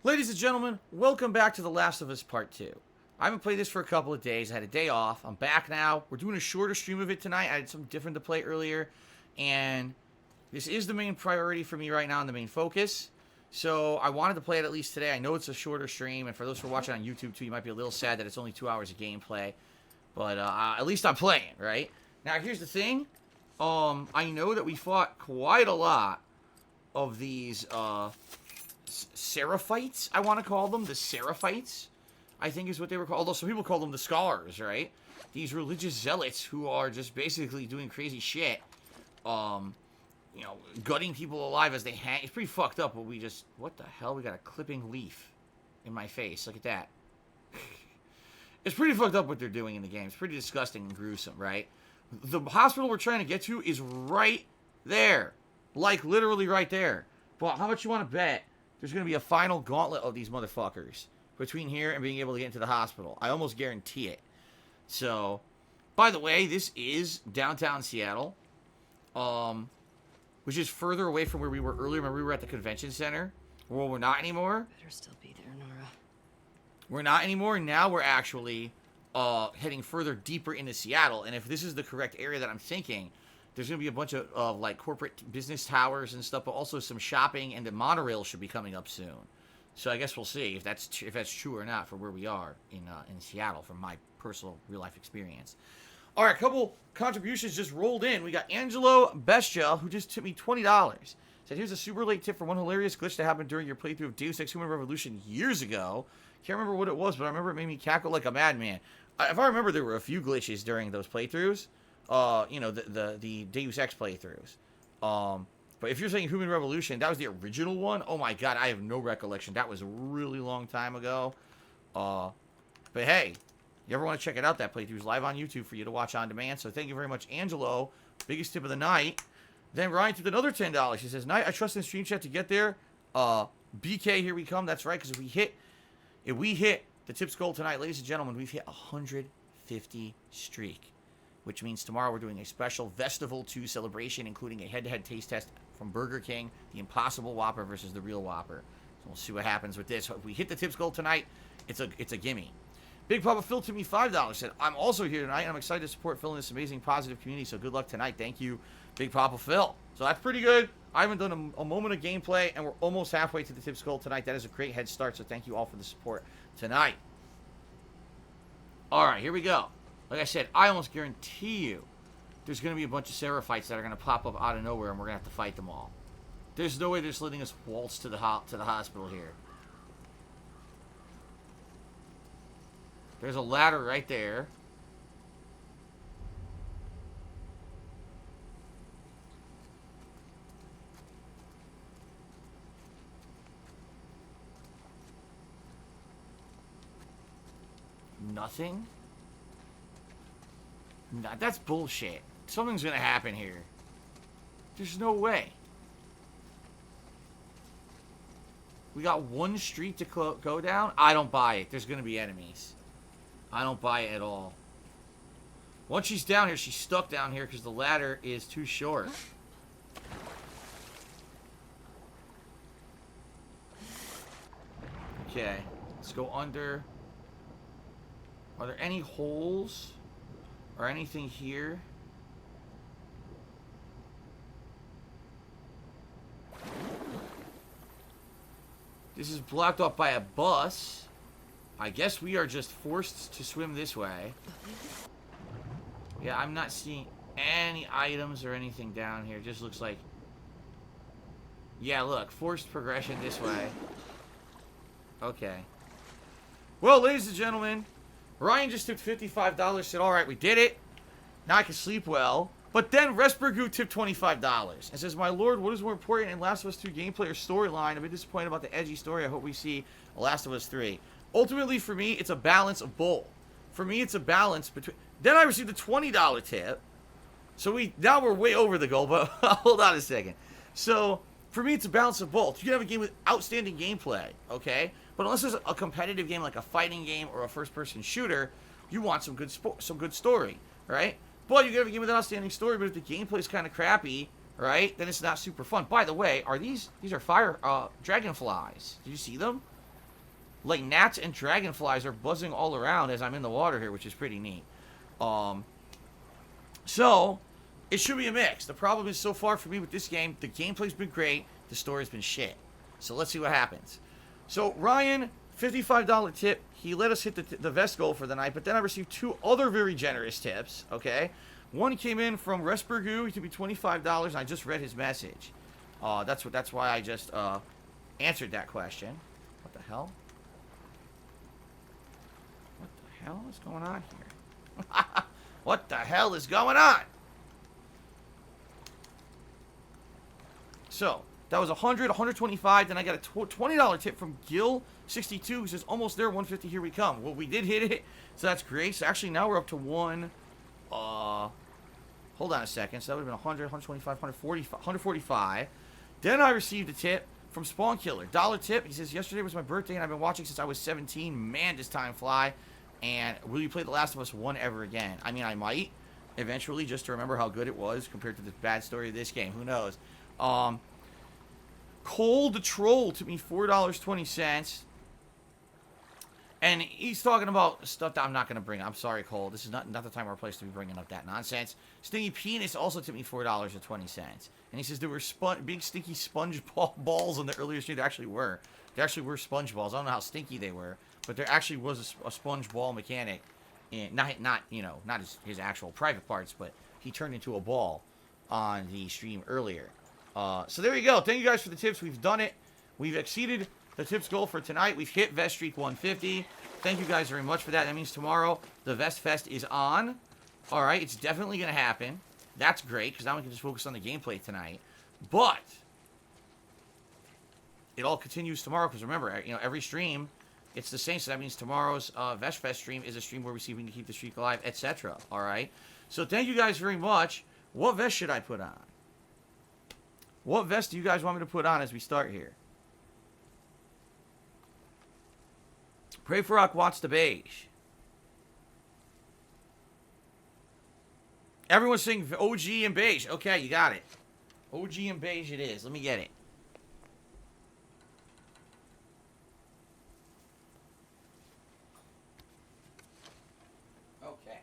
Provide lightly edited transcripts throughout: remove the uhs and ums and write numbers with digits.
Ladies and gentlemen, welcome back to The Last of Us Part 2. I haven't played this for a couple of days. I had a day off. I'm back now. We're doing a shorter stream of it tonight. I had something different to play earlier. And this is the main priority for me right now and the main focus. So I wanted to play it at least today. I know it's a shorter stream. And for those who are watching on YouTube too, you might be a little sad that it's only 2 hours of gameplay. But at least I'm playing, right? Now, here's the thing. I know that we fought quite a lot of these Seraphites, I want to call them. The Seraphites, I think is what they were called. Although some people call them the Scholars, right? These religious zealots who are just basically doing crazy shit. You know, gutting people alive as they hang. It's pretty fucked up, but we just... What the hell? We got a clipping leaf in my face. Look at that. It's pretty fucked up what they're doing in the game. It's pretty disgusting and gruesome, right? The hospital we're trying to get to is right there. Like, literally right there. But how much you want to bet there's going to be a final gauntlet of these motherfuckers between here and being able to get into the hospital? I almost guarantee it. So, by the way, this is downtown Seattle, which is further away from where we were earlier. Remember, we were at the convention center? Well, we're not anymore. Better still be there, Nora. We're not anymore. Now we're actually heading further deeper into Seattle. And if this is the correct area that I'm thinking, there's going to be a bunch of like corporate business towers and stuff, but also some shopping, and the monorail should be coming up soon. So I guess we'll see if that's true or not for where we are in Seattle from my personal real life experience. All right, a couple contributions just rolled in. We got Angelo Bestia, who just tipped me $20. Said, here's a super late tip for one hilarious glitch that happened during your playthrough of Deus Ex Human Revolution years ago. Can't remember what it was, but I remember it made me cackle like a madman. If I remember, there were a few glitches during those playthroughs. You know, the Deus Ex playthroughs. But if you're saying Human Revolution, that was the original one. Oh my god, I have no recollection. That was a really long time ago. But hey, you ever want to check it out, that playthrough is live on YouTube for you to watch on demand. So thank you very much, Angelo. Biggest tip of the night. Then Ryan tipped another $10. He says, Night, I trust in Stream Chat to get there. BK, here we come. That's right, because if we hit the tips goal tonight, ladies and gentlemen, we've hit 150 streak. Which means tomorrow we're doing a special Festival 2 celebration, including a head-to-head taste test from Burger King, the Impossible Whopper versus the Real Whopper. So we'll see what happens with this. If we hit the tips goal tonight, it's a gimme. Big Papa Phil to me $5 said, I'm also here tonight, and I'm excited to support Phil in this amazing positive community, so good luck tonight. Thank you, Big Papa Phil. So that's pretty good. I haven't done a moment of gameplay, and we're almost halfway to the tips goal tonight. That is a great head start, so thank you all for the support tonight. All right, here we go. Like I said, I almost guarantee you there's going to be a bunch of Seraphites that are going to pop up out of nowhere, and we're going to have to fight them all. There's no way they're just letting us waltz to the hospital here. There's a ladder right there. Nothing? Nah, that's bullshit. Something's gonna happen here. There's no way. We got one street to go down? I don't buy it. There's gonna be enemies. I don't buy it at all. Once she's down here, she's stuck down here because the ladder is too short. Okay. Let's go under. Are there any holes? Or anything here? This is blocked off by a bus. I guess we are just forced to swim this way. Yeah, I'm not seeing any items or anything down here. It just looks like... Yeah, look. Forced progression this way. Okay. Well, ladies and gentlemen... Ryan just tipped $55, said, alright, we did it. Now I can sleep well. But then Respergu tipped $25 and says, my lord, what is more important in Last of Us 2 gameplay or storyline? I've been disappointed about the edgy story. I hope we see Last of Us 3. Ultimately, for me, it's a balance of both. For me, it's a balance between... Then I received a $20 tip. So now we're way over the goal, but hold on a second. So, for me, it's a balance of both. You can have a game with outstanding gameplay, okay? But unless it's a competitive game like a fighting game or a first-person shooter, you want some good story, right? But you can have a game with an outstanding story, but if the gameplay is kind of crappy, right, then it's not super fun. By the way, these are fire dragonflies. Did you see them? like gnats and dragonflies are buzzing all around as I'm in the water here, which is pretty neat. So it should be a mix. The problem is, so far for me with this game, the gameplay's been great, the story's been shit. So let's see what happens. So Ryan, $55 tip. He let us hit the vest goal for the night, but then I received 2 other very generous tips, okay? One came in from Respergoo. He took me $25, and I just read his message. That's why I just answered that question. What the hell? What the hell is going on here? What the hell is going on? So, that was 100, 125, then I got a $20 tip from Gil62, who says, almost there, 150, here we come. Well, we did hit it, so that's great. So, actually, now we're up to hold on a second. So, that would have been 100, 125, 145. Then I received a tip from Spawn Killer. $1 tip. He says, yesterday was my birthday, and I've been watching since I was 17. Man, does time fly. And will you play The Last of Us 1 ever again? I mean, I might, eventually, just to remember how good it was compared to the bad story of this game. Who knows? Cole the Troll took me $4.20. And he's talking about stuff that I'm not going to bring. I'm sorry, Cole. This is not the time or place to be bringing up that nonsense. Stinky Penis also took me $4.20. And he says there were big stinky sponge balls in the earlier stream. There actually were. There actually were sponge balls. I don't know how stinky they were. But there actually was a sponge ball mechanic. Not his actual private parts, but he turned into a ball on the stream earlier. So there you go. Thank you guys for the tips. We've done it. We've exceeded the tips goal for tonight. We've hit Vest Streak 150. Thank you guys very much for that. That means tomorrow the Vest Fest is on. All right, it's definitely going to happen. That's great, because now we can just focus on the gameplay tonight. But it all continues tomorrow, because remember, every stream, it's the same. So that means tomorrow's Vest Fest stream is a stream where we see if we can keep the streak alive, etc. All right. So thank you guys very much. What vest should I put on? What vest do you guys want me to put on as we start here? Pray for Rock wants the beige. Everyone's saying OG and beige. Okay, you got it. OG and beige it is. Let me get it. Okay.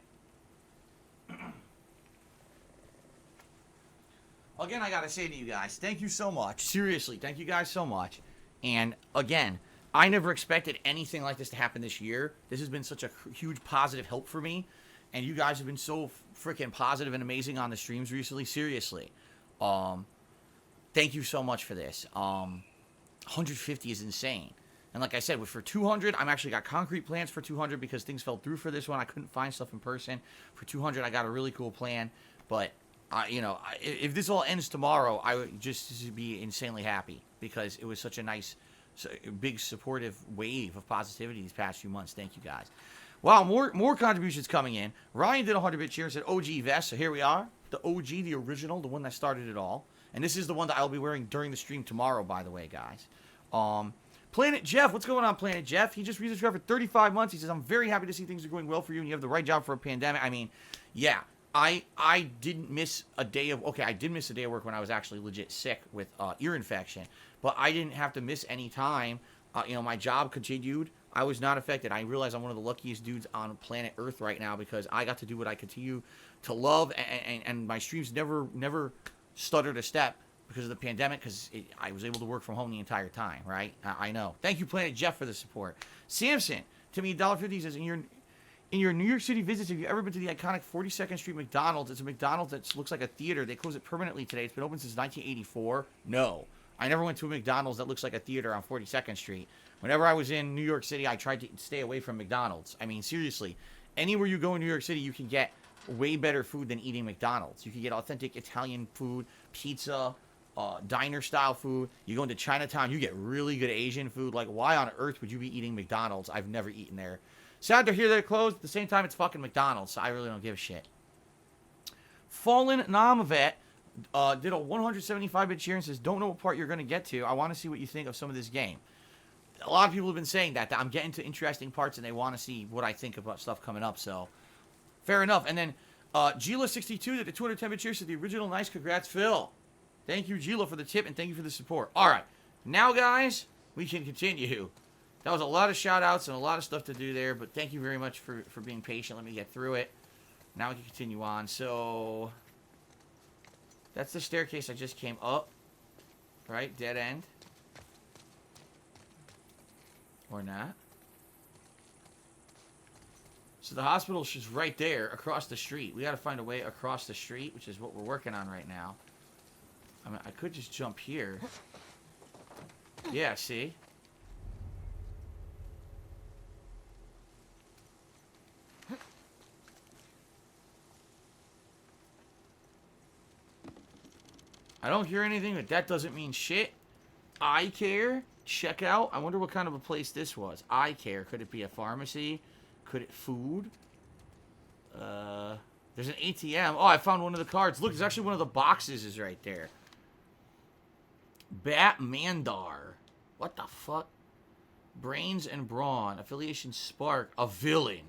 Again, I gotta say to you guys, thank you so much. Seriously, thank you guys so much. And again, I never expected anything like this to happen this year. This has been such a huge positive help for me. And you guys have been so freaking positive and amazing on the streams recently. Seriously. Thank you so much for this. 150 is insane. And like I said, for 200, I'm actually got concrete plans for 200 because things fell through for this one. I couldn't find stuff in person. For 200, I got a really cool plan. But, if this all ends tomorrow, I would just be insanely happy because it was such a nice, big supportive wave of positivity these past few months. Thank you guys. Wow, more contributions coming in. Ryan did a 100-bit cheer and said OG vest. So here we are. The OG, the original, the one that started it all. And this is the one that I'll be wearing during the stream tomorrow, by the way, guys. Planet Jeff, what's going on, Planet Jeff? He just resubscribed for 35 months. He says, I'm very happy to see things are going well for you and you have the right job for a pandemic. I mean, yeah, I didn't miss a day of, I did miss a day of work when I was actually legit sick with ear infection. But I didn't have to miss any time. My job continued. I was not affected. I realize I'm one of the luckiest dudes on planet Earth right now because I got to do what I continue to love, and my streams never stuttered a step because of the pandemic because I was able to work from home the entire time, right? I know. Thank you, Planet Jeff, for the support. Samson, to me, $1.50 says, in your New York City visits, have you ever been to the iconic 42nd Street McDonald's? It's a McDonald's that looks like a theater. They closed it permanently today. It's been open since 1984. No. I never went to a McDonald's that looks like a theater on 42nd Street. Whenever I was in New York City, I tried to stay away from McDonald's. I mean, seriously, anywhere you go in New York City, you can get way better food than eating McDonald's. You can get authentic Italian food, pizza, diner-style food. You go into Chinatown, you get really good Asian food. Like, why on earth would you be eating McDonald's? I've never eaten there. Sad to hear that it closed. At the same time, it's fucking McDonald's, so I really don't give a shit. Fallen Namavet did a 175-bit cheer and says, don't know what part you're going to get to. I want to see what you think of some of this game. A lot of people have been saying that I'm getting to interesting parts and they want to see what I think about stuff coming up. So, fair enough. And then Gila62 did a 210-bit cheer said, the original nice. Congrats, Phil. Thank you, Gila, for the tip and thank you for the support. All right. Now, guys, we can continue That was a lot of shout-outs and a lot of stuff to do there, but thank you very much for being patient. Let me get through it. Now we can continue on. So, that's the staircase I just came up. Right? Dead end. Or not. So the hospital's just right there, across the street. We gotta find a way across the street, which is what we're working on right now. I mean, I could just jump here. Yeah, see? I don't hear anything, but that doesn't mean shit. I care. Check out. I wonder what kind of a place this was. I care. Could it be a pharmacy? Could it food? There's an ATM. Oh, I found one of the cards. Look, there's actually one of the boxes is right there. Batmandar. What the fuck? Brains and Brawn. Affiliation Spark. A villain.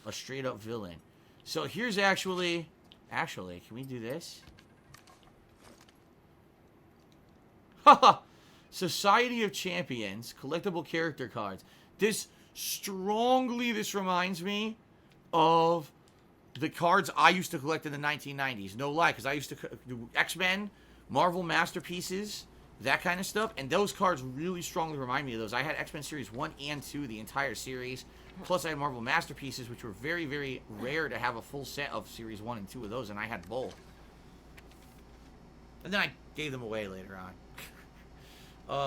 A straight up villain. So here's actually... Actually, can we do this? Haha! Society of Champions. Collectible character cards. This reminds me of the cards I used to collect in the 1990s. No lie, because I used to do X-Men, Marvel Masterpieces, that kind of stuff. And those cards really strongly remind me of those. I had X-Men Series 1 and 2, the entire series. Plus, I had Marvel Masterpieces, which were very, very rare to have a full set of Series 1 and 2 of those. And I had both. And then I gave them away later on.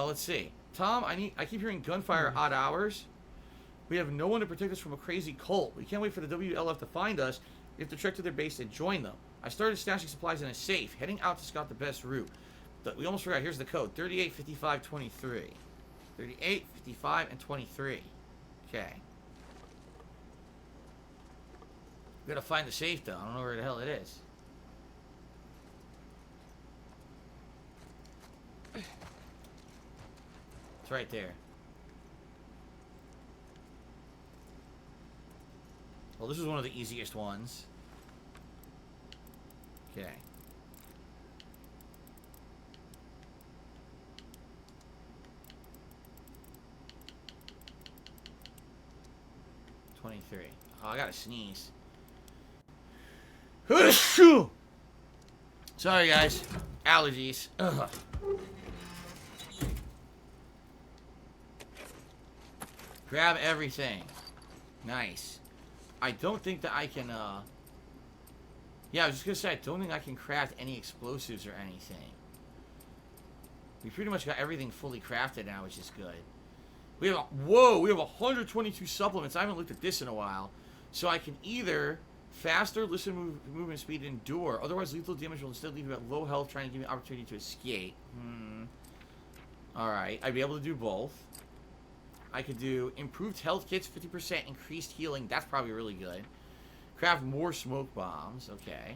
Let's see. Tom, I keep hearing gunfire odd hours. We have no one to protect us from a crazy cult. We can't wait for the WLF to find us. We have to trek to their base and join them. I started stashing supplies in a safe, heading out to scout the best route. We almost forgot. Here's the code. 38, 55, 23. 38, 55, and 23. Okay. We gotta find the safe, though. I don't know where the hell it is. It's right there. Well, this is one of the easiest ones. Okay. $23. Oh, I gotta sneeze. Sorry, guys. Allergies. Ugh. Grab everything. Nice. I don't think that I can, yeah, I was just gonna say, I don't think I can craft any explosives or anything. We pretty much got everything fully crafted now, which is good. We have, we have 122 supplements. I haven't looked at this in a while. So I can either faster, listen, movement speed, endure. Otherwise, lethal damage will instead leave you at low health, trying to give you an opportunity to escape. Alright, I'd be able to do both. I could do improved health kits, 50% increased healing. That's probably really good. Craft more smoke bombs. Okay.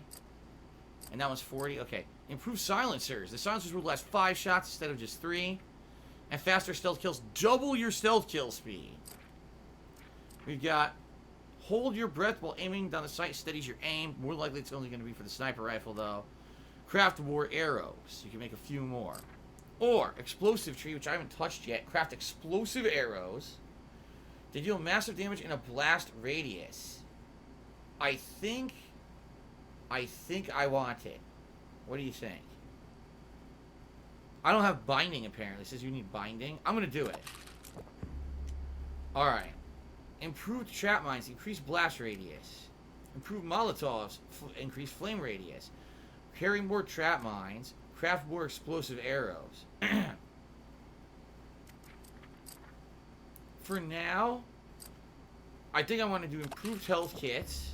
And that one's 40. Okay. Improved silencers. The silencers will last 5 shots instead of just 3. And faster stealth kills. Double your stealth kill speed. We've got hold your breath while aiming down the sight. Steadies your aim. More likely it's only going to be for the sniper rifle, though. Craft more arrows. You can make a few more. Or, explosive tree, which I haven't touched yet. Craft explosive arrows. They deal massive damage in a blast radius. I think I want it. What do you think? I don't have binding, apparently. It says you need binding. I'm going to do it. Alright. Improved trap mines. Increased blast radius. Improved Molotovs. Increased flame radius. Carry more trap mines. Craft more explosive arrows. For now, I think I want to do improved health kits.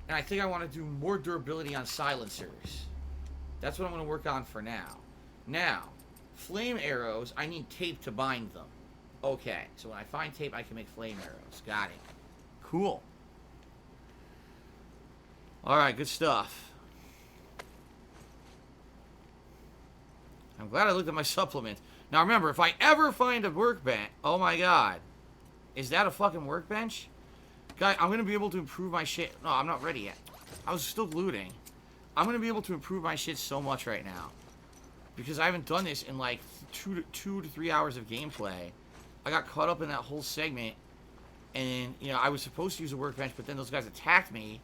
And I think I want to do more durability on silencers. That's what I'm going to work on for now. Now, flame arrows, I need tape to bind them. Okay, so when I find tape, I can make flame arrows. Got it. Cool. Alright, good stuff. I'm glad I looked at my supplement. Now remember, if I ever find a workbench... Oh my god. Is that a fucking workbench? Guy, I'm going to be able to improve my shit... No, I'm not ready yet. I was still looting. I'm going to be able to improve my shit so much right now. Because I haven't done this in like 2 to 3 hours of gameplay. I got caught up in that whole segment, and you know I was supposed to use a workbench, but then those guys attacked me,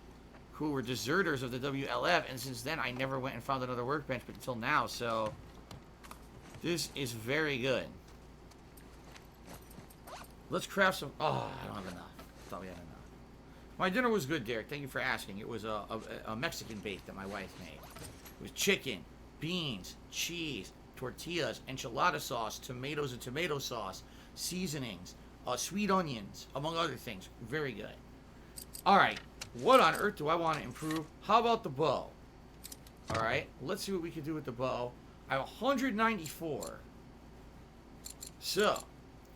who were deserters of the WLF, and since then I never went and found another workbench, but until now. So this is very good. Let's craft some. Oh, I don't have enough. Thought we had enough. My dinner was good, Derek. Thank you for asking. It was a Mexican bake that my wife made. It was chicken, beans, cheese, tortillas, enchilada sauce, tomatoes and tomato sauce, seasonings, sweet onions, among other things. Very good. All right. What on earth do I want to improve? How about the bow? All right. Let's see what we can do with the bow. I have 194. So,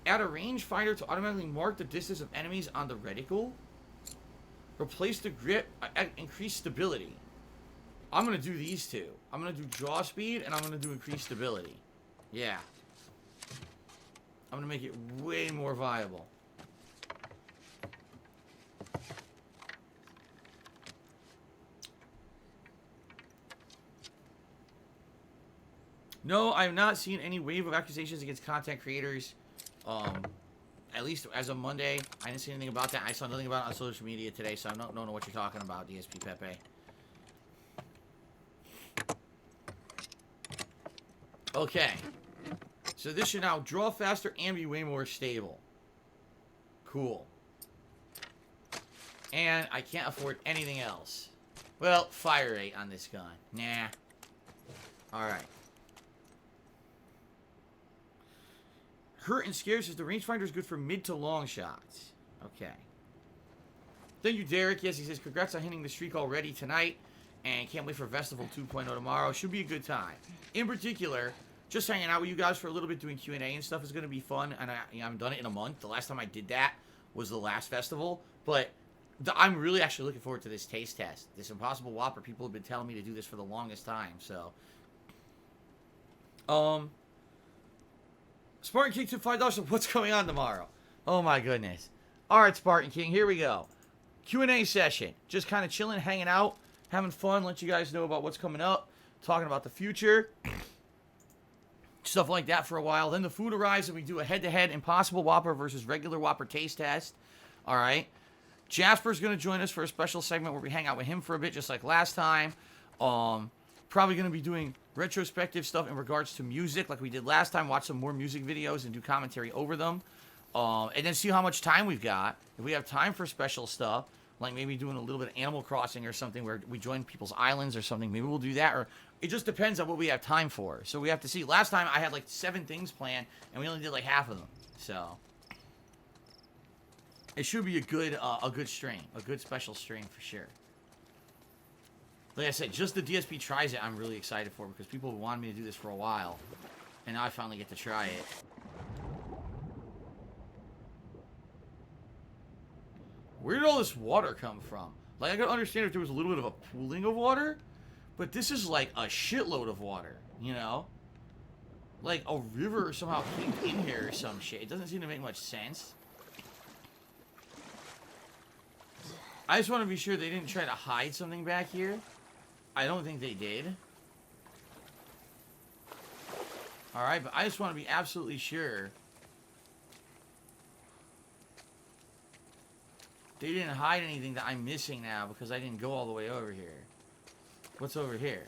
add a rangefinder to automatically mark the distance of enemies on the reticle. Replace the grip. Increase stability. I'm going to do these two. I'm going to do draw speed, and I'm going to do increased stability. Yeah. I'm going to make it way more viable. No, I have not seen any wave of accusations against content creators. At least as of Monday, I didn't see anything about that. I saw nothing about it on social media today, so I don't know what you're talking about, DSP Pepe. Okay. So this should now draw faster and be way more stable. Cool. And I can't afford anything else. Well, fire rate on this gun. Nah. Alright. Hurt and Scare says the rangefinder is good for mid to long shots. Okay. Thank you, Derek. Yes, he says, congrats on hitting the streak already tonight. And can't wait for Festival 2.0 tomorrow. Should be a good time. In particular, just hanging out with you guys for a little bit, doing Q&A and stuff is going to be fun. And I haven't done it in a month. The last time I did that was the last festival. But I'm really actually looking forward to this taste test. This Impossible Whopper. People have been telling me to do this for the longest time. So, Spartan King took $5. So what's going on tomorrow? Oh my goodness. All right, Spartan King, here we go. Q&A session. Just kind of chilling, hanging out, having fun, let you guys know about what's coming up, talking about the future, stuff like that for a while. Then the food arrives and we do a head-to-head Impossible Whopper versus regular Whopper taste test. All right. Jasper's going to join us for a special segment where we hang out with him for a bit, just like last time. Probably going to be doing retrospective stuff in regards to music like we did last time. Watch some more music videos and do commentary over them. And then see how much time we've got. If we have time for special stuff, like maybe doing a little bit of Animal Crossing or something where we join people's islands or something, maybe we'll do that. Or it just depends on what we have time for. So we have to see. Last time I had like 7 things planned and we only did like half of them. So it should be a good stream, a good special stream for sure. Like I said, just the DSP tries it, I'm really excited for because people have wanted me to do this for a while. And now I finally get to try it. Where did all this water come from? Like, I could understand if there was a little bit of a pooling of water, but this is like a shitload of water, you know? Like a river somehow came in here or some shit. It doesn't seem to make much sense. I just want to be sure they didn't try to hide something back here. I don't think they did. Alright, but I just want to be absolutely sure they didn't hide anything that I'm missing now because I didn't go all the way over here. What's over here?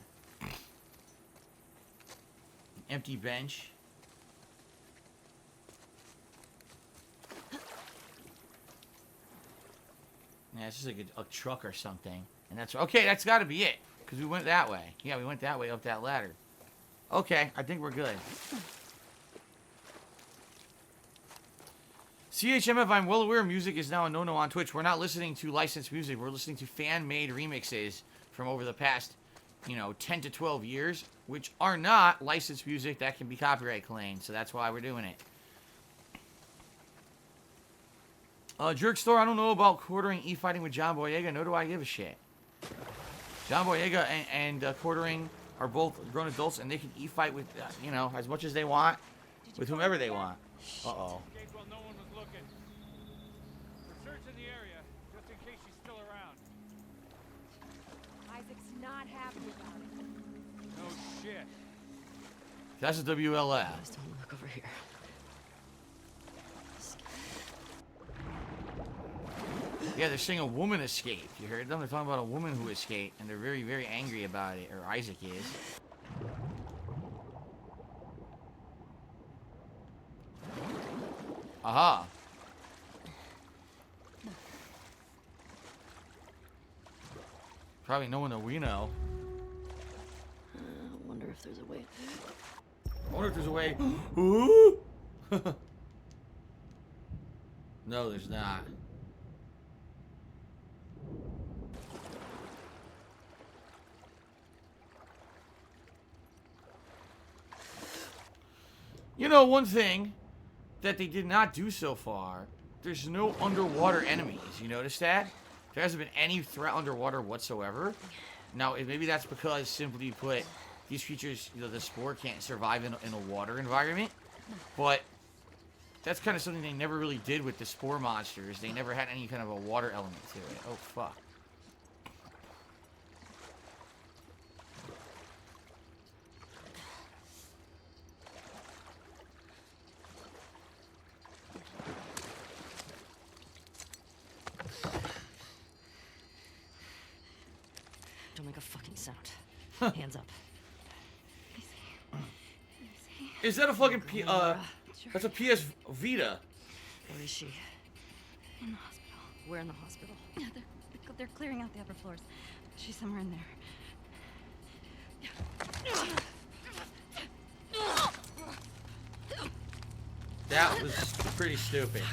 Empty bench. Yeah, it's just like a truck or something. And that's okay, that's got to be it. Because we went that way. Yeah, we went that way up that ladder. Okay, I think we're good. CHMF, I'm well aware music is now a no-no on Twitch. We're not listening to licensed music. We're listening to fan-made remixes from over the past, 10 to 12 years, which are not licensed music that can be copyright claimed. So that's why we're doing it. Jerk Store, I don't know about quartering e-fighting with John Boyega. No do I give a shit. John Boyega and Quartering are both grown adults, and they can e-fight with, as much as they want, with whomever they want. Uh-oh. While no one was looking. We're searching the area, just in case she's still around. Isaac's not happy about it. No shit. That's a WLF. Just don't look over here. Yeah, they're saying a woman escaped. You heard them? They're talking about a woman who escaped, and they're very, very angry about it, or Isaac is. Aha. Probably no one that we know. I wonder if there's a way. I wonder if there's a way. Ooh! No, there's not. You know, one thing that they did not do so far, there's no underwater enemies. You notice that? There hasn't been any threat underwater whatsoever. Now, maybe that's because, simply put, these creatures, you know, the spore can't survive in a water environment. But that's kind of something they never really did with the spore monsters. They never had any kind of a water element to it. Oh, fuck. Don't make a fucking sound. Hands up. Is that a fucking that's a PS Vita. Where is she? In the hospital. Where in the hospital? Yeah, they're clearing out the upper floors. She's somewhere in there. That was pretty stupid.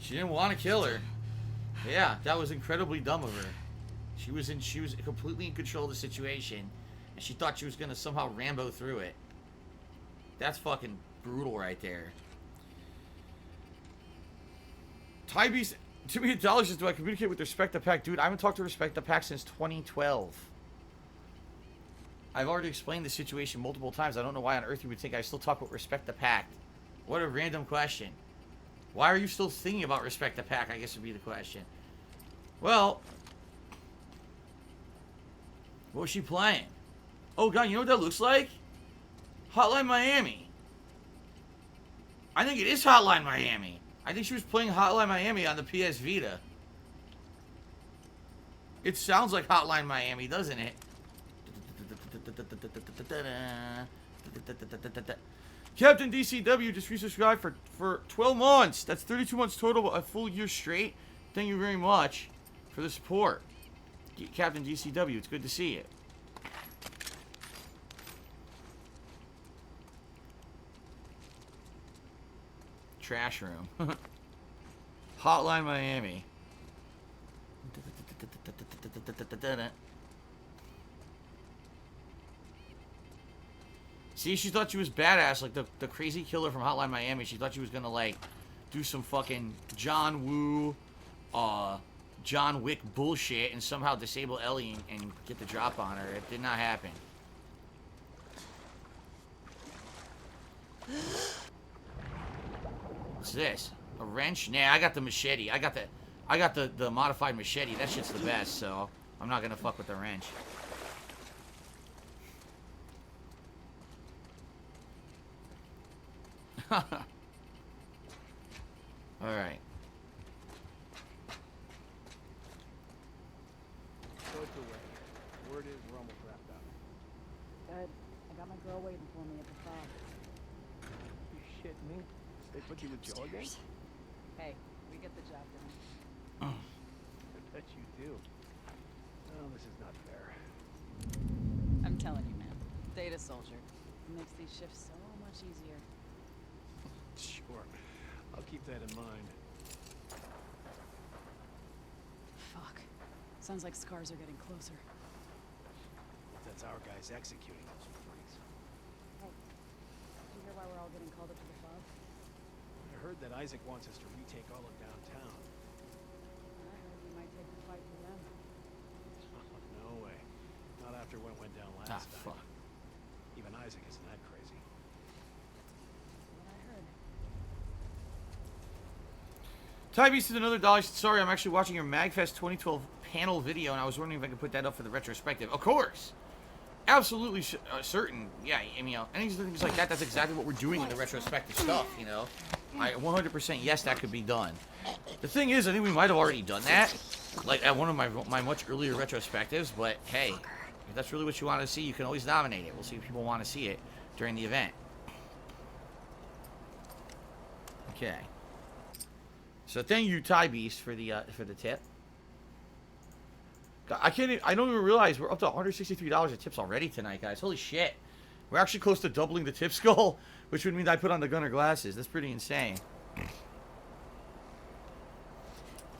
She didn't want to kill her. Yeah, that was incredibly dumb of her. She was completely in control of the situation, and she thought she was gonna somehow Rambo through it. That's fucking brutal right there. Ty Beast, $2 million says, do I communicate with Respect the Pack? Dude, I haven't talked to Respect the Pack since 2012. I've already explained the situation multiple times. I don't know why on earth you would think I still talk with Respect the Pack. What a random question. Why are you still thinking about Respect the Pack, I guess would be the question. Well, what was she playing? Oh god, you know what that looks like? Hotline Miami. I think it is Hotline Miami. I think she was playing Hotline Miami on the PS Vita. It sounds like Hotline Miami, doesn't it? Captain DCW just resubscribed for 12 months. That's 32 months total, a full year straight. Thank you very much for the support. Captain DCW, it's good to see you. Trash room. Hotline Miami. See, she thought she was badass, like the crazy killer from Hotline Miami. She thought she was gonna, like, do some fucking John Woo, John Wick bullshit and somehow disable Ellie and get the drop on her. It did not happen. What's this? A wrench? Nah, I got the machete. I got the modified machete. That shit's the best, so I'm not gonna fuck with the wrench. Alright. So it's away. Word is we're almost wrapped up. Good. I got my girl waiting for me at the fob. You shitting me? They put you with Joe again? Hey, we get the job done. I bet you do. Oh, this is not fair. I'm telling you, man. Data soldier. It makes these shifts so much easier. Sure. I'll keep that in mind. Fuck. Sounds like scars are getting closer. That's our guys executing those freaks. Hey, did you hear why we're all getting called up to the fob? I heard that Isaac wants us to retake all of downtown. I heard we might take the fight to them. No way. Not after what went down Ah, last time. fuck. Even Isaac isn't that crazy. What I heard. Ty Beast is another dollar. Sorry, I'm actually watching your MagFest 2012 panel video, and I was wondering if I could put that up for the retrospective. Of course! Absolutely certain. Yeah, I mean, you know, any things like that, that's exactly what we're doing in the retrospective stuff, you know? I 100% yes, that could be done. The thing is, I think we might have already done that, like at one of my much earlier retrospectives. But hey, if that's really what you want to see, you can always nominate it. We'll see if people want to see it during the event. Okay. So thank you, Ty Beast, for the tip. God, I don't even realize we're up to $163 of tips already tonight, guys. Holy shit. We're actually close to doubling the tip skull, which would mean I put on the gunner glasses. That's pretty insane.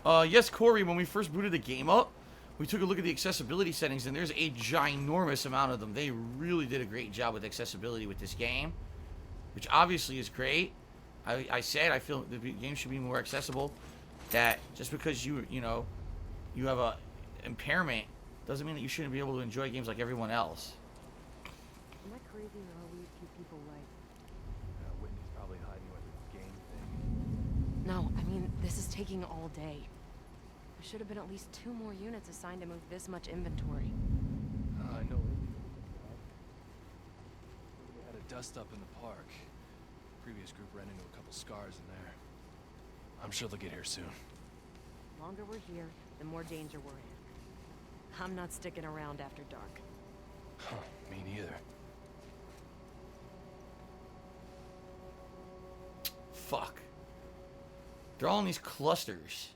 Yes, Corey, when we first booted the game up, we took a look at the accessibility settings, and there's a ginormous amount of them. They really did a great job with accessibility with this game, which obviously is great. I said I feel the game should be more accessible. That just because you have a impairment doesn't mean that you shouldn't be able to enjoy games like everyone else. Am I crazy or are we a few people like... Whitney's probably hiding with the game thing. No, I mean, this is taking all day. There should have been at least 2 more units assigned to move this much inventory. I know. We had a dust up in the park. The previous group ran into a couple scars in there. I'm sure they'll get here soon. The longer we're here, the more danger we're in. I'm not sticking around after dark. Huh, me neither. Fuck. They're all in these clusters.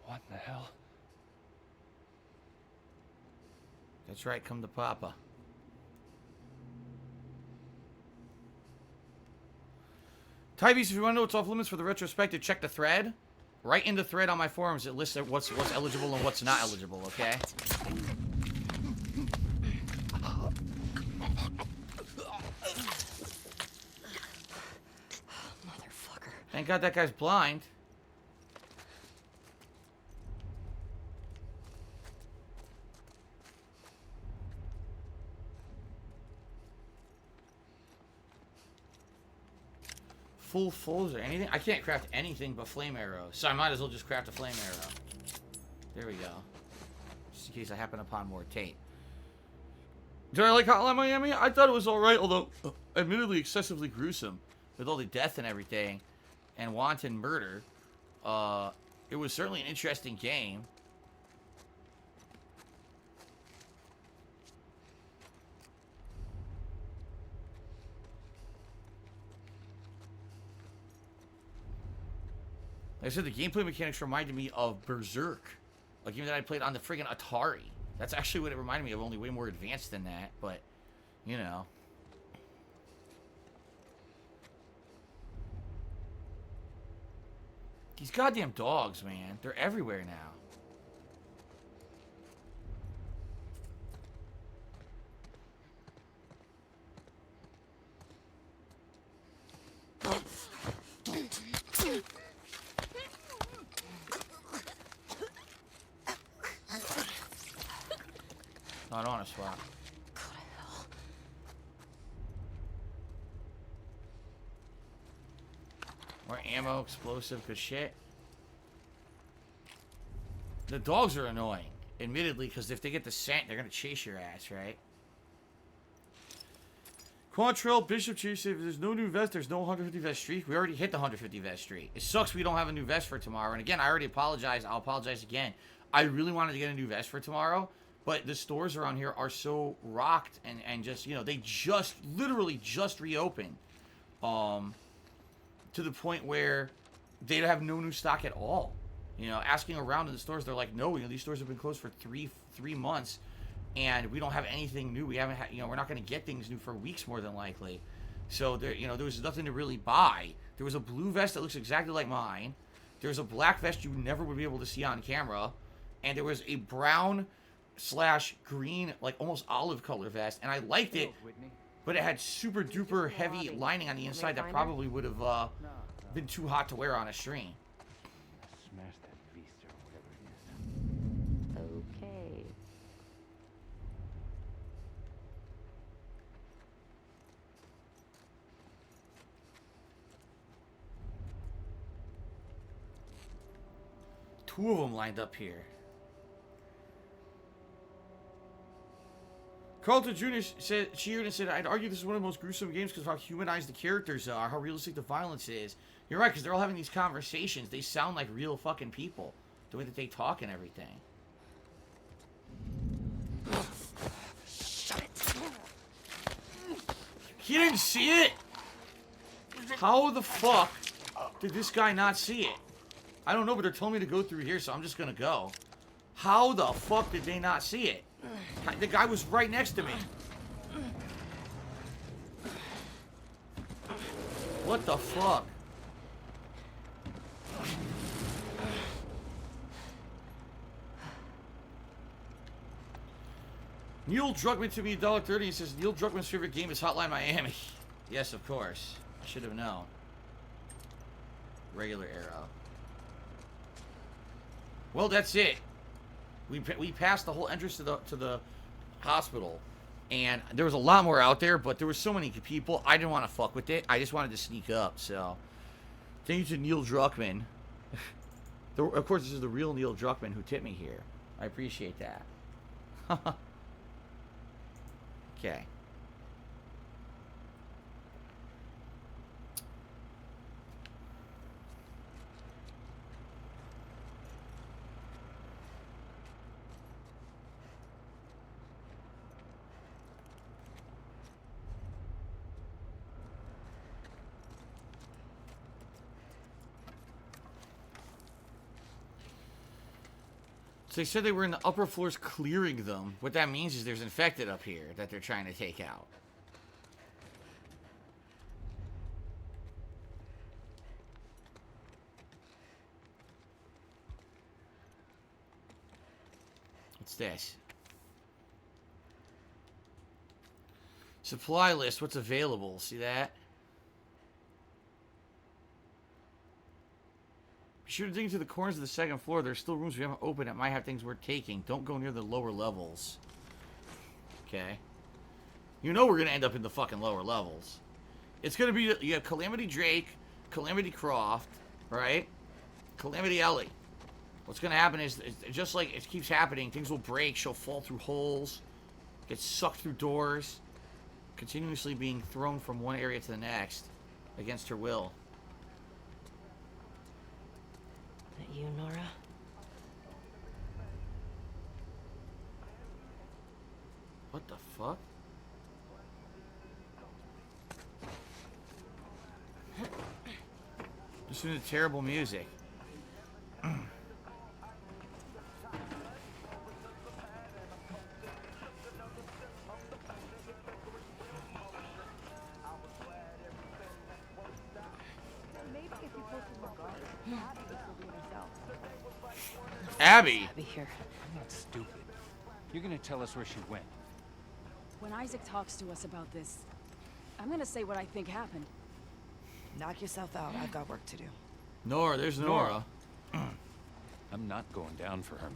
What the hell? That's right, come to Papa. Tybeast, if you want to know what's off limits for the retrospective, check the thread. Right in the thread on my forums, it lists what's eligible and what's not eligible, okay? Motherfucker. Thank God that guy's blind. Full fulls or anything? I can't craft anything but flame arrows, so I might as well just craft a flame arrow. There we go. Just in case I happen upon more tape. Did I like Hotline Miami? I thought it was alright, although admittedly excessively gruesome. With all the death and everything, and wanton murder. It was certainly an interesting game. Like I said, the gameplay mechanics reminded me of Berserk, a game that I played on the friggin' Atari. That's actually what it reminded me of, only way more advanced than that, but, you know. These goddamn dogs, man. They're everywhere now. No, I don't want to swap. More ammo, explosive, good shit. The dogs are annoying, admittedly, because if they get the scent, they're going to chase your ass, right? Quantrill, Bishop Chief, if there's no new vest, there's no 150 vest streak. We already hit the 150 vest streak. It sucks we don't have a new vest for tomorrow. And again, I already apologized. I'll apologize again. I really wanted to get a new vest for tomorrow, but the stores around here are so rocked and just, you know, they just, literally just reopened. To the point where they have no new stock at all. You know, asking around in the stores, they're like, no, you know, these stores have been closed for three months, and we don't have anything new. We haven't had, you know, we're not going to get things new for weeks more than likely. So there, you know, there was nothing to really buy. There was a blue vest that looks exactly like mine. There was a black vest you never would be able to see on camera, and there was a brown / green, like almost olive color vest, and I liked it. But it had super duper heavy lining on the inside that probably would have been too hot to wear on a stream. Smash that beast or whatever it is. 2 of them lined up here. Carlton Jr. cheered and said, I'd argue this is one of the most gruesome games because of how humanized the characters are, how realistic the violence is. You're right, because they're all having these conversations. They sound like real fucking people. The way that they talk and everything. Shut it. He didn't see it? How the fuck did this guy not see it? I don't know, but they're telling me to go through here, so I'm just gonna go. How the fuck did they not see it? The guy was right next to me. What the fuck? Neil Druckmann to me $1.30 and says Neil Druckmann's favorite game is Hotline Miami. Yes, of course. I should have known. Regular arrow. Well, that's it. We passed the whole entrance to the hospital, and there was a lot more out there, but there were so many people. I didn't want to fuck with it. I just wanted to sneak up. So, thank you to Neil Druckmann. Of course, this is the real Neil Druckmann who tipped me here. I appreciate that. Okay. So they said they were in the upper floors clearing them. What that means is there's infected up here that they're trying to take out. What's this? Supply list. What's available? See that? Be sure to dig into the corners of the second floor. There's still rooms we haven't opened that might have things worth taking. Don't go near the lower levels. Okay. You know we're going to end up in the fucking lower levels. It's going to be... You have Calamity Drake, Calamity Croft, right? Calamity Ellie. What's going to happen is, just like it keeps happening, things will break. She'll fall through holes. Get sucked through doors. Continuously being thrown from one area to the next. Against her will. That you, Nora? What the fuck? Listen to terrible music. Abby! Abby here. I'm not stupid. You're gonna tell us where she went. When Isaac talks to us about this, I'm gonna say what I think happened. Knock yourself out. I've got work to do. Nora, there's Nora. I'm not going down for her,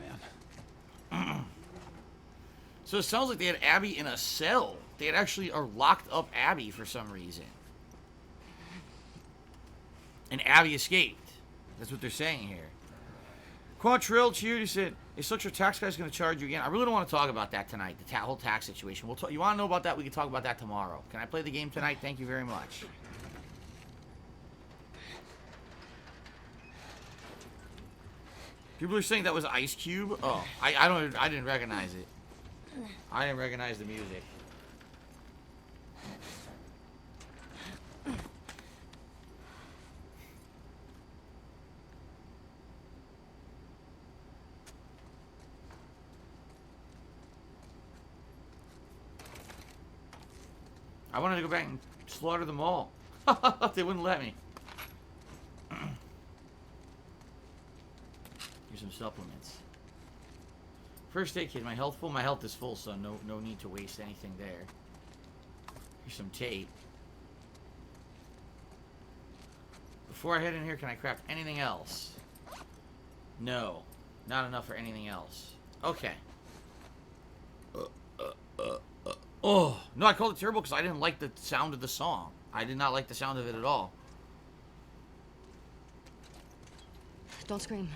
man. So it sounds like they had Abby in a cell. They had actually locked up Abby for some reason. And Abby escaped. That's what they're saying here. Quantrill cheered. He said, "A social tax guy's going to charge you again." I really don't want to talk about that tonight. The whole tax situation. We'll talk. You want to know about that? We can talk about that tomorrow. Can I play the game tonight? Thank you very much. People are saying that was Ice Cube. Oh, I didn't recognize it. I didn't recognize the music. I wanted to go back and slaughter them all. They wouldn't let me. Here's some supplements. First aid kit. My health full? My health is full, so no need to waste anything there. Here's some tape. Before I head in here, can I craft anything else? No. Not enough for anything else. Okay. Oh, no, I called it terrible because I didn't like the sound of the song. I did not like the sound of it at all. Don't scream.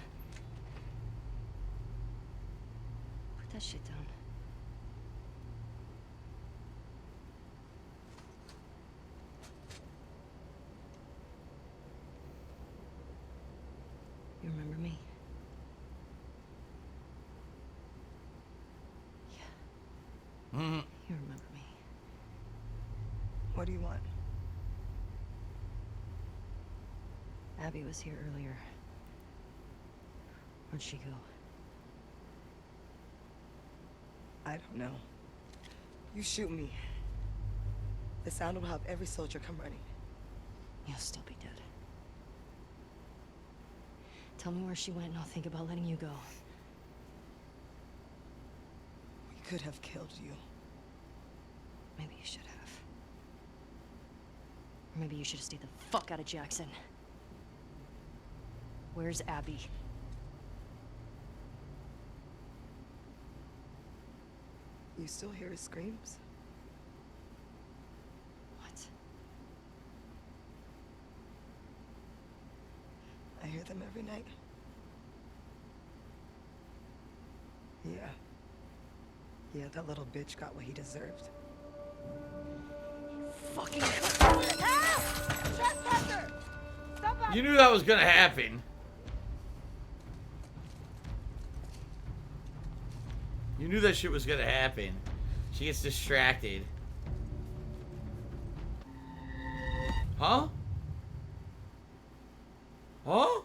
that shit down. You remember me? Mm-hmm. You remember me. What do you want? Abby was here earlier. Where'd she go? I don't know. You shoot me. The sound will have every soldier come running. You'll still be dead. Tell me where she went and I'll think about letting you go. We could have killed you. Maybe you should have. Or maybe you should have stayed the fuck out of Jackson. Where's Abby? You still hear his screams? What? I hear them every night. Yeah. Yeah, that little bitch got what he deserved. Fucking Trespasser! Somebody! You knew that was gonna happen. You knew that shit was gonna happen. She gets distracted. Huh? Huh?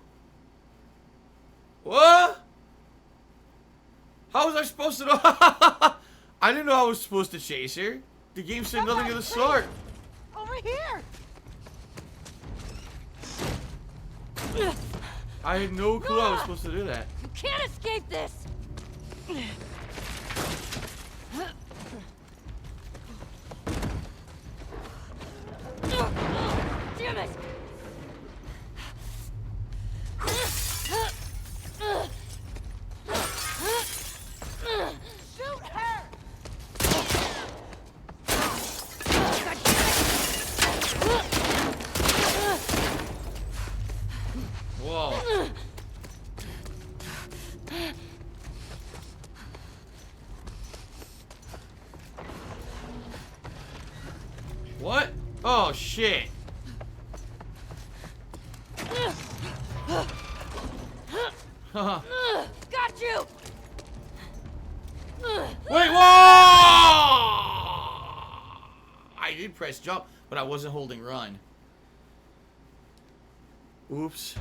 What? How was I supposed to know? I didn't know I was supposed to chase her. The game said nothing of the sort. Over here! I had no clue I was supposed to do that. You can't escape this! Damn it! Shoot her! Whoa. What? Oh shit. Got you! Wait, whoa! I did press jump, but I wasn't holding run. Oops.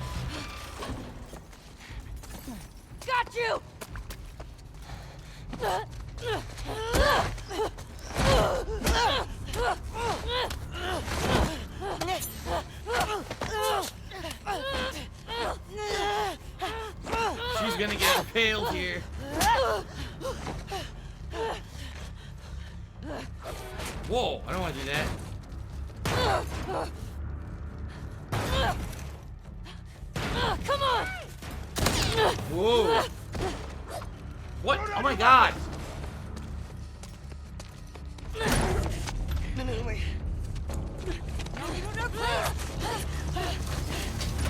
Got you! She's gonna get impaled here. Whoa, I don't want to do that. Come on! Whoa. What? Oh my god. No, wait. No,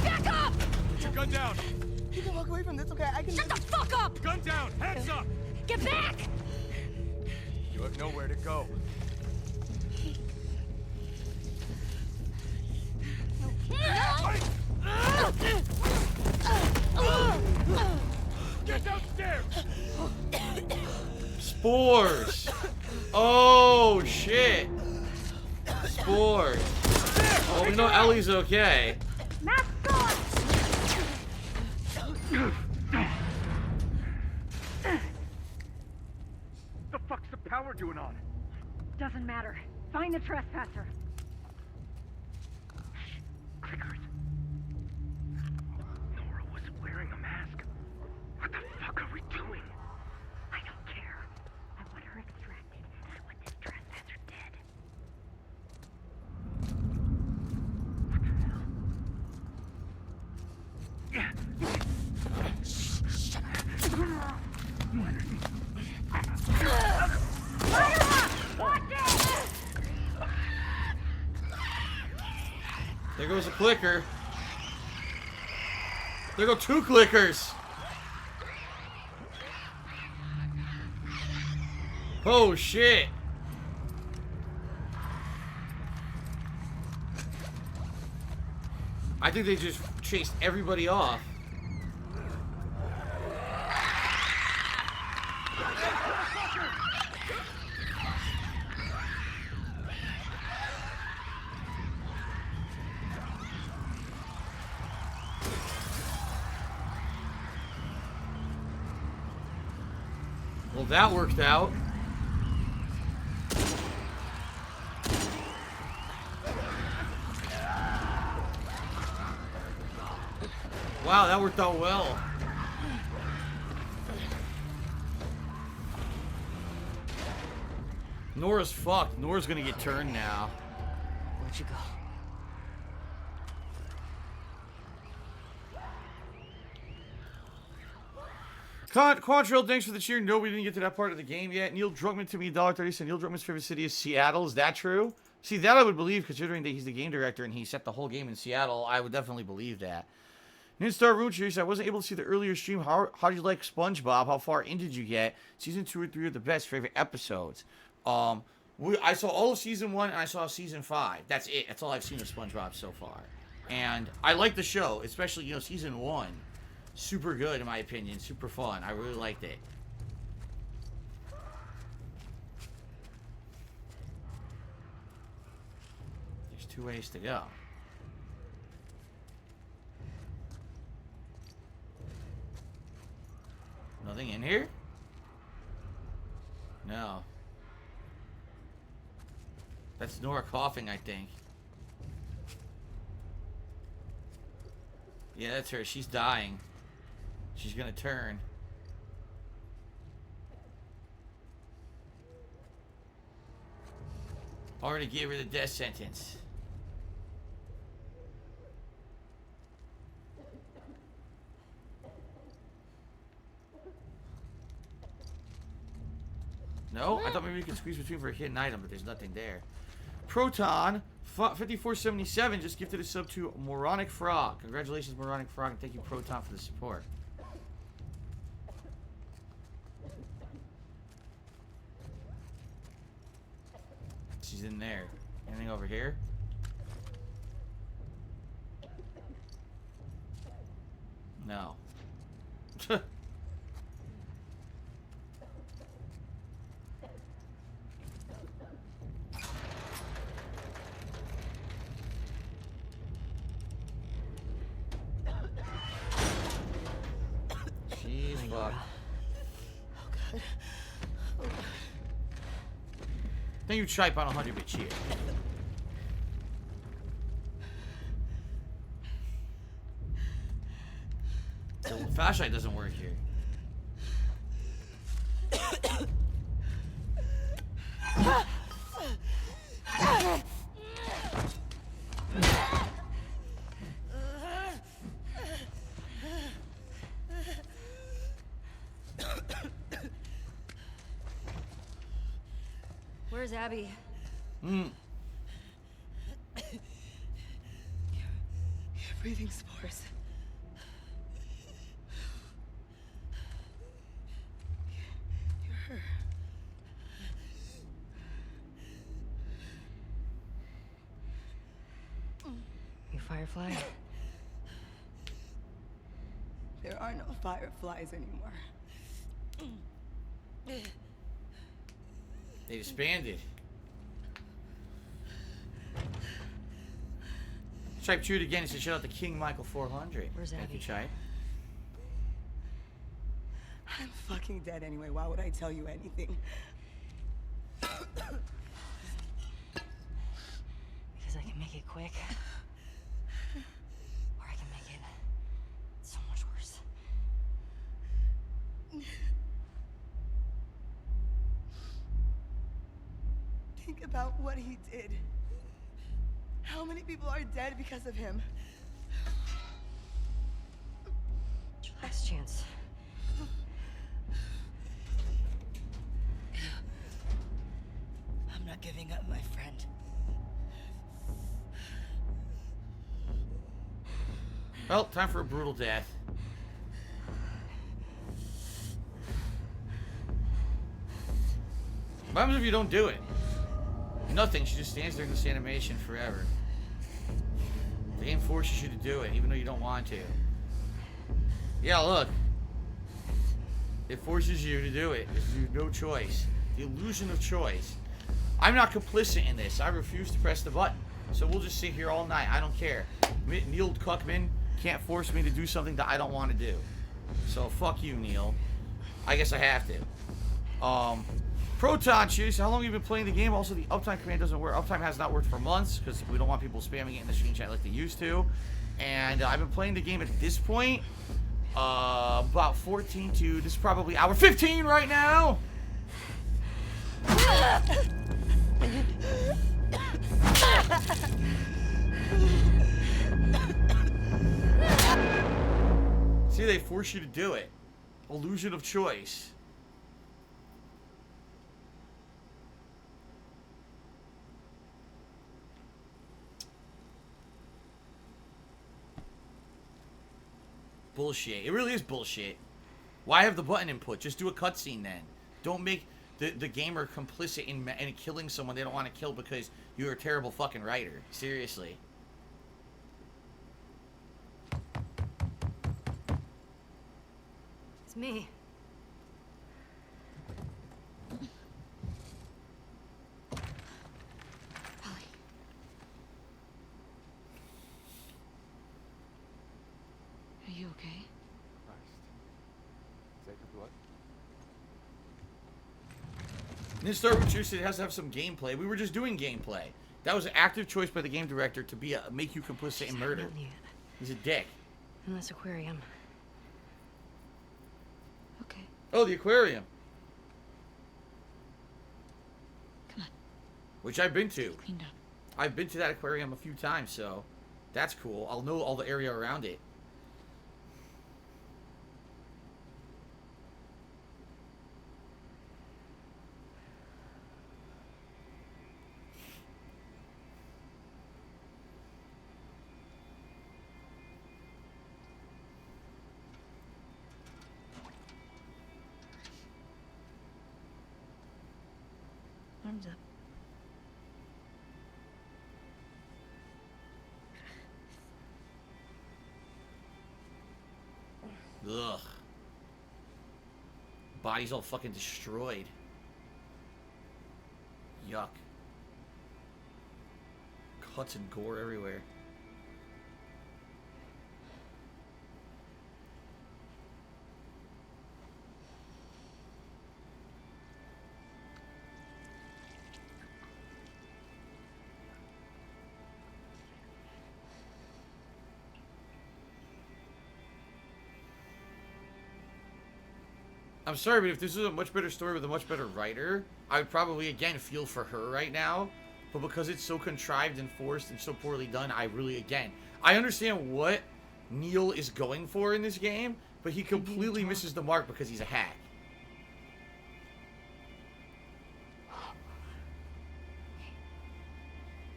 back up! Put your gun down! You can walk away from this, okay? I can. Shut the fuck up! Gun down! Hands up! Get back! You have nowhere to go. Get downstairs! Spores. Oh shit. Spores. Oh, we know Ellie's okay. Mask on! The fuck's the power doing on? Doesn't matter. Find the trespasser. Clickers. Nora wasn't wearing a mask. What the fuck are we doing? I don't care. I want her extracted, and I want this trespasser dead. What the hell? There goes a clicker. There go two clickers. Oh shit. I think they just chased everybody off. Well, that worked out. Wow, that worked out well. Nora's fucked. Nora's gonna get turned now. Where'd you go? Quantrill, thanks for the cheer. No, we didn't get to that part of the game yet. Neil Druckmann to me, $1.30 said Neil Druckmann's favorite city is Seattle. Is that true? See, that I would believe, considering that he's the game director and he set the whole game in Seattle. I would definitely believe that. Ninstar Roonchers, I wasn't able to see the earlier stream. How did you like SpongeBob? How far in did you get? Season 2 or 3 are the best favorite episodes. I saw all of Season 1 and I saw Season 5. That's it. That's all I've seen of SpongeBob so far. And I like the show, especially, you know, Season 1. Super good, in my opinion. Super fun. I really liked it. There's 2 ways to go. Nothing in here? No. That's Nora coughing, I think. Yeah, that's her. She's dying. She's gonna turn. Already gave her the death sentence. No? I thought maybe we could squeeze between for a hidden item, but there's nothing there. Proton 5477 just gifted a sub to Moronic Frog. Congratulations, Moronic Frog, and thank you, Proton, for the support. She's in there. Anything over here? No. She's fucked. Oh god. Oh god. Thank you, Tripe, on 100-bit cheer. The flashlight doesn't work here. Where's Abby? You're breathing spores. You're her. You Firefly? There are no fireflies anymore. They disbanded. Tripe chewed again. He said, shout out to King Michael 400. Where's Thank you, Abby? Tripe. I'm fucking dead anyway. Why would I tell you anything? Because I can make it quick. Or I can make it so much worse. Think about what he did. How many people are dead because of him? It's your last chance. I'm not giving up, my friend. Well, time for a brutal death. What happens if you don't do it? Nothing. She just stands there in this animation forever. The game forces you to do it, even though you don't want to. Yeah, look. It forces you to do it. There's no choice. The illusion of choice. I'm not complicit in this. I refuse to press the button. So we'll just sit here all night. I don't care. Neil Cuckman can't force me to do something that I don't want to do. So fuck you, Neil. I guess I have to. Proton Chase, how long have you been playing the game? Also, the uptime command doesn't work. Uptime has not worked for months because we don't want people spamming it in the screen chat like they used to. And I've been playing the game at this point about 14 to this is probably hour 15 right now. See, they force you to do it. Illusion of choice. Bullshit. It really is bullshit. Why have the button input? Just do a cutscene then. Don't make the gamer complicit in killing someone they don't want to kill because you're a terrible fucking writer. Seriously. It's me. Ellie. Are you okay? This Star Wars said it has to have some gameplay. We were just doing gameplay. That was an active choice by the game director to be make you complicit in murder. He's a dick. In this aquarium. Okay. Oh, the aquarium. Come on. Which I've been to. Cleaned up. I've been to that aquarium a few times, so that's cool. I'll know all the area around it. Arms up. Ugh. Body's all fucking destroyed. Yuck. Cuts and gore everywhere. I'm sorry, but if this was a much better story with a much better writer, I would probably, again, feel for her right now. But because it's so contrived and forced and so poorly done, I really, again, I understand what Neil is going for in this game, but he completely misses the mark because he's a hack.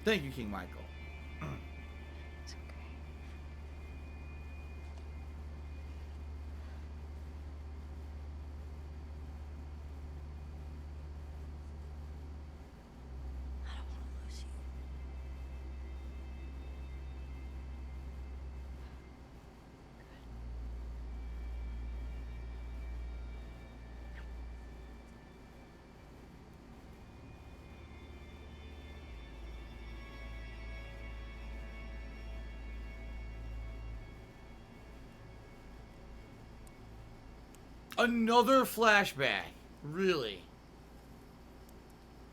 Thank you, King Michael. It's okay. I don't want to lose you. Another flashback. Really?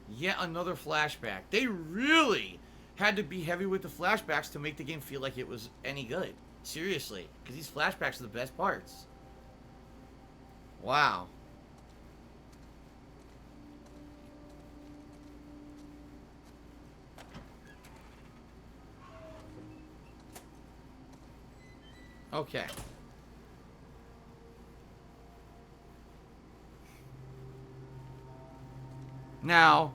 Yet another flashback. They really had to be heavy with the flashbacks to make the game feel like it was any good. Seriously. Because these flashbacks are the best parts. Wow. Okay. Now,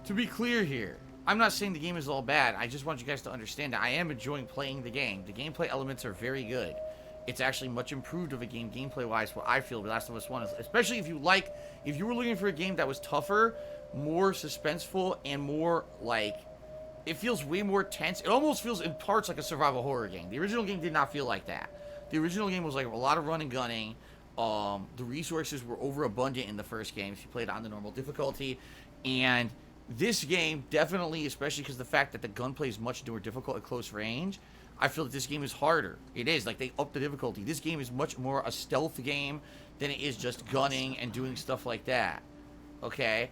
to be clear here, I'm not saying the game is all bad. I just want you guys to understand that I am enjoying playing the game. The gameplay elements are very good. it's actually much improved of a game gameplay-wise, what I feel The Last of Us 1 is. Especially if you were looking for a game that was tougher, more suspenseful, and more, like, it feels way more tense. It almost feels in parts like a survival horror game. The original game did not feel like that. The original game was like a lot of run and gunning. The resources were overabundant in the first game if you played on the normal difficulty. And this game definitely, especially because the fact that the gunplay is much more difficult at close range, I feel that this game is harder. It is, like, they upped the difficulty. This game is much more a stealth game than it is just gunning and doing stuff like that. Okay?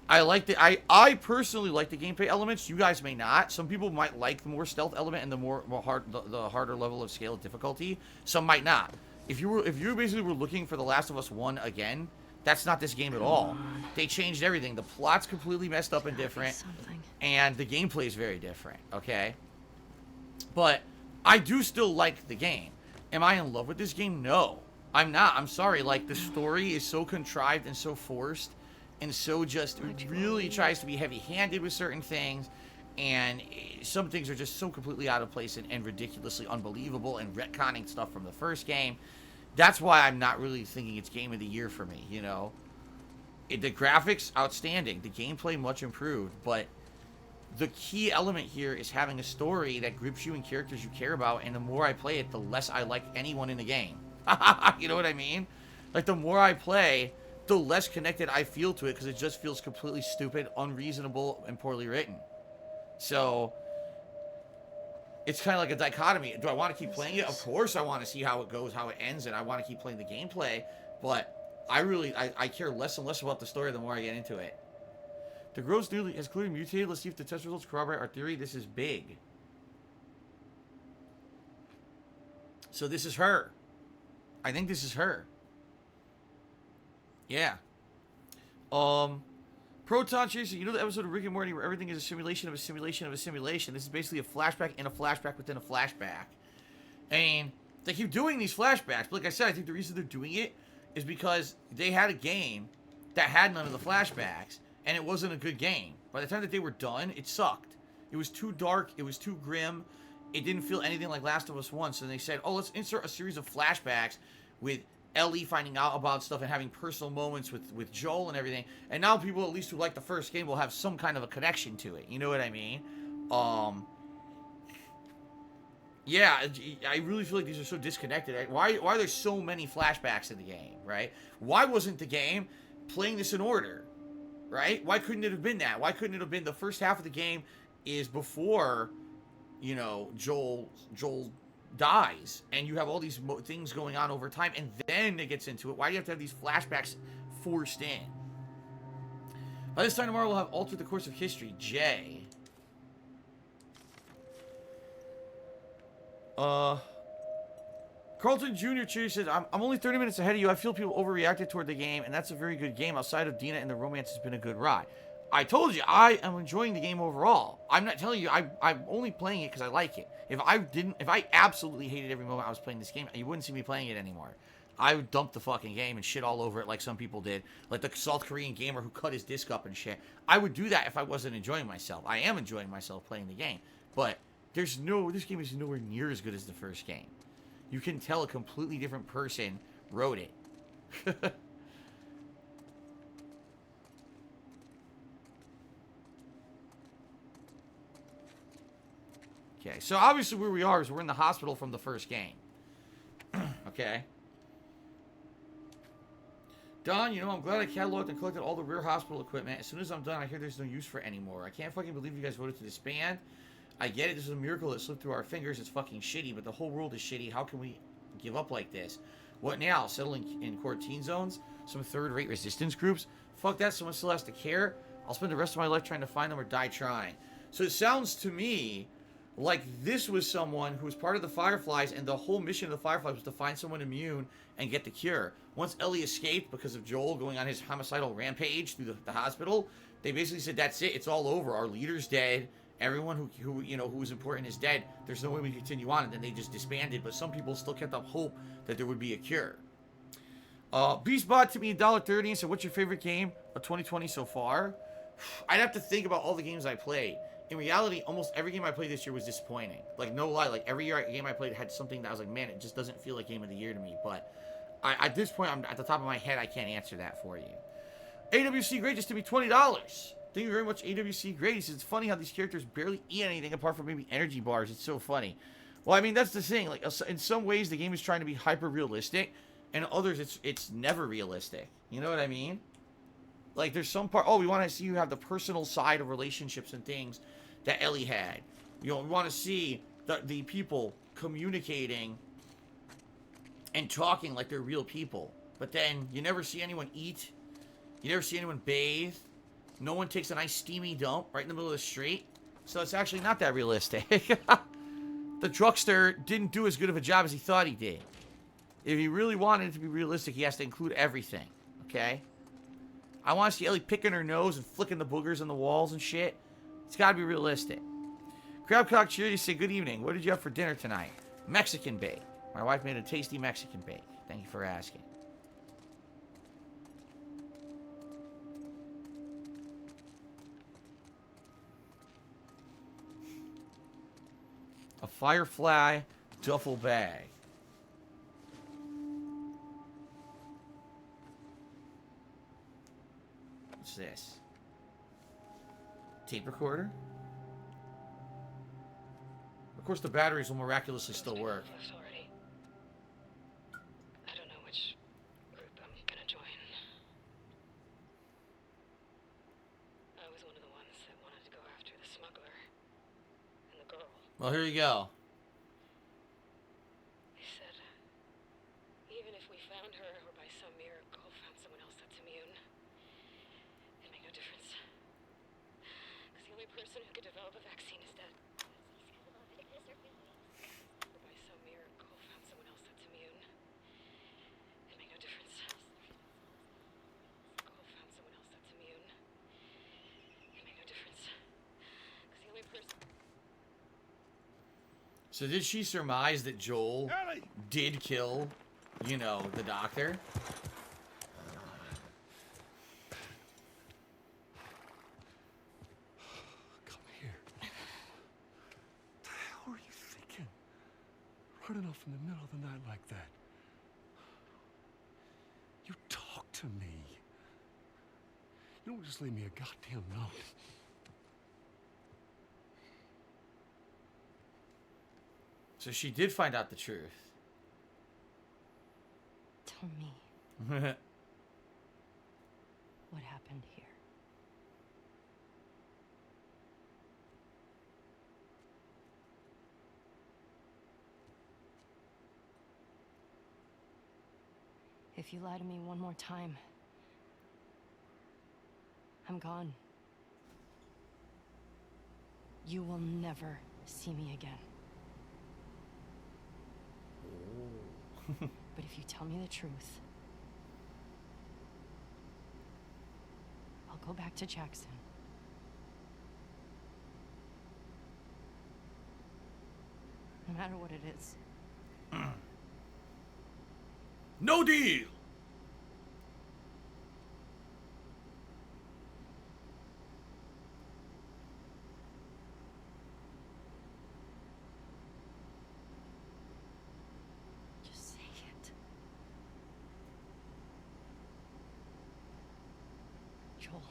I personally like the gameplay elements. You guys may not. Some people might like the more stealth element and the harder level of scale of difficulty. Some might not. If you basically were looking for The Last of Us 1 again, that's not this game at all. They changed everything. The plot's completely messed up and different, and the gameplay is very different. Okay, but I do still like the game. Am I in love with this game? No, I'm not. I'm sorry. Like, the story is so contrived and so forced, and so just really tries to be heavy-handed with certain things, and some things are just so completely out of place and ridiculously unbelievable and retconning stuff from the first game. That's why I'm not really thinking it's game of the year for me, you know. The graphics, outstanding. The gameplay, much improved. But the key element here is having a story that grips you and characters you care about, and the more I play it, the less I like anyone in the game. You know what I mean? Like, the more I play, the less connected I feel to it, because it just feels completely stupid, unreasonable, and poorly written. So it's kind of like a dichotomy. Do I want to keep playing it? Of course I want to see how it goes, how it ends, and I want to keep playing the gameplay, but I care less and less about the story the more I get into it. The girl's has clearly mutated. Let's see if the test results corroborate our theory. This is big. So this is her. I think this is her. Yeah. Proton Chaser, you know the episode of Rick and Morty where everything is a simulation of a simulation of a simulation? This is basically a flashback in a flashback within a flashback. And they keep doing these flashbacks, but like I said, I think the reason they're doing it is because they had a game that had none of the flashbacks, and it wasn't a good game. By the time that they were done, it sucked. It was too dark, it was too grim, it didn't feel anything like Last of Us 1, so they said, oh, let's insert a series of flashbacks with Ellie finding out about stuff and having personal moments with Joel and everything. And now people, at least who like the first game, will have some kind of a connection to it. You know what I mean? Yeah, I really feel like these are so disconnected. Right? Why are there so many flashbacks in the game, right? Why wasn't the game playing this in order, right? Why couldn't it have been that? Why couldn't it have been the first half of the game is before, you know, Joel dies, and you have all these things going on over time, and then it gets into it. Why do you have to have these flashbacks forced in? By this time tomorrow, we'll have altered the course of history. Jay. Carlton Jr. says, I'm only 30 minutes ahead of you. I feel people overreacted toward the game, and that's a very good game. Outside of Dina and the romance, has been a good ride. I told you, I am enjoying the game overall. I'm not telling you, I'm only playing it because I like it. If I absolutely hated every moment I was playing this game, you wouldn't see me playing it anymore. I would dump the fucking game and shit all over it like some people did. Like the South Korean gamer who cut his disc up and shit. I would do that if I wasn't enjoying myself. I am enjoying myself playing the game. But this game is nowhere near as good as the first game. You can tell a completely different person wrote it. Okay, so obviously where we are is we're in the hospital from the first game. Okay. Don, you know, I'm glad I cataloged and collected all the rear hospital equipment. As soon as I'm done, I hear there's no use for it anymore. I can't fucking believe you guys voted to disband. I get it, this is a miracle that slipped through our fingers. It's fucking shitty, but the whole world is shitty. How can we give up like this? What now? Settling in quarantine zones? Some third-rate resistance groups? Fuck that, someone still has to care? I'll spend the rest of my life trying to find them or die trying. So it sounds to me like this was someone who was part of the Fireflies, and the whole mission of the Fireflies was to find someone immune and get the cure. Once Ellie escaped because of Joel going on his homicidal rampage through the hospital, they basically said, that's it, it's all over. Our leader's dead. Everyone who was important is dead. There's no way we can continue on. And then they just disbanded, but some people still kept up hope that there would be a cure. Beastbot to me $1.30 and said, what's your favorite game of 2020 so far? I'd have to think about all the games I played. in reality, almost every game I played this year was disappointing. Like, no lie, like, every game I played had something that I was like, man, it just doesn't feel like Game of the Year to me. But at this point, I'm at the top of my head, I can't answer that for you. AWC Great just to be $20. Thank you very much, AWC Great. He says, it's funny how these characters barely eat anything apart from maybe energy bars. It's so funny. Well, I mean, that's the thing. Like, in some ways, the game is trying to be hyper-realistic, and others, it's never realistic. You know what I mean? Like, there's some part, oh, we want to see you have the personal side of relationships and things that Ellie had. You know, we want to see the people communicating and talking like they're real people. But then, you never see anyone eat. You never see anyone bathe. No one takes a nice steamy dump right in the middle of the street. So it's actually not that realistic. The drugster didn't do as good of a job as he thought he did. If he really wanted it to be realistic, he has to include everything. Okay? I want to see Ellie picking her nose and flicking the boogers on the walls and shit. It's got to be realistic. Crabcock Cheer, you say, good evening. What did you have for dinner tonight? Mexican bake. My wife made a tasty Mexican bake. Thank you for asking. A Firefly duffel bag. What's this? Tape recorder? Of course, the batteries will miraculously still work. I don't know which group I'm gonna join. I was one of the ones that wanted to go after the smuggler and the girl. Well, here you go. He said, even if we found her or by some miracle found someone else that's immune, it'd make no difference. Because the only person who could develop a vaccine is dead. Or by some miracle found someone else that's immune, it'd make no difference. Found someone else that's immune, it'd make no difference. Because the only person... So did she surmise that Joel Ellie! did kill, you know, the doctor? Come here. What the hell are you thinking? Running off in the middle of the night like that. You talk to me. You don't just leave me a goddamn note. So she did find out the truth. Tell me Well, what happened here. If you lie to me one more time, I'm gone. You will never see me again. But if you tell me the truth, I'll go back to Jackson. No matter what it is. no deal! Just say it. Joel.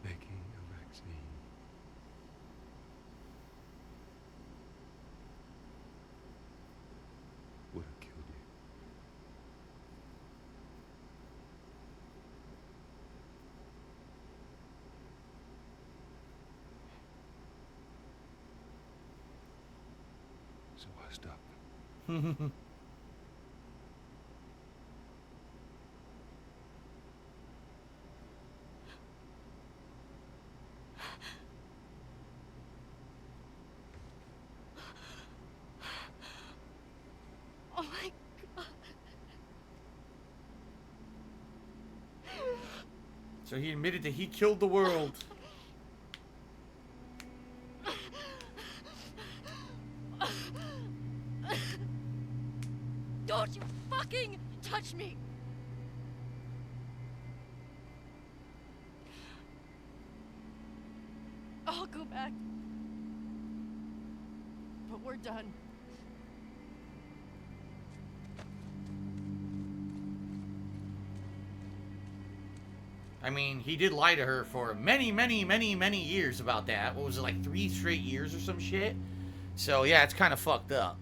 Making a vaccine. Would have killed you. So I stopped. Oh my god. So he admitted that he killed the world. Don't you fucking touch me! I'll go back. But we're done. I mean, he did lie to her for many, many, many, many years about that. What was it, like 3 straight years or some shit? So, yeah, it's kind of fucked up.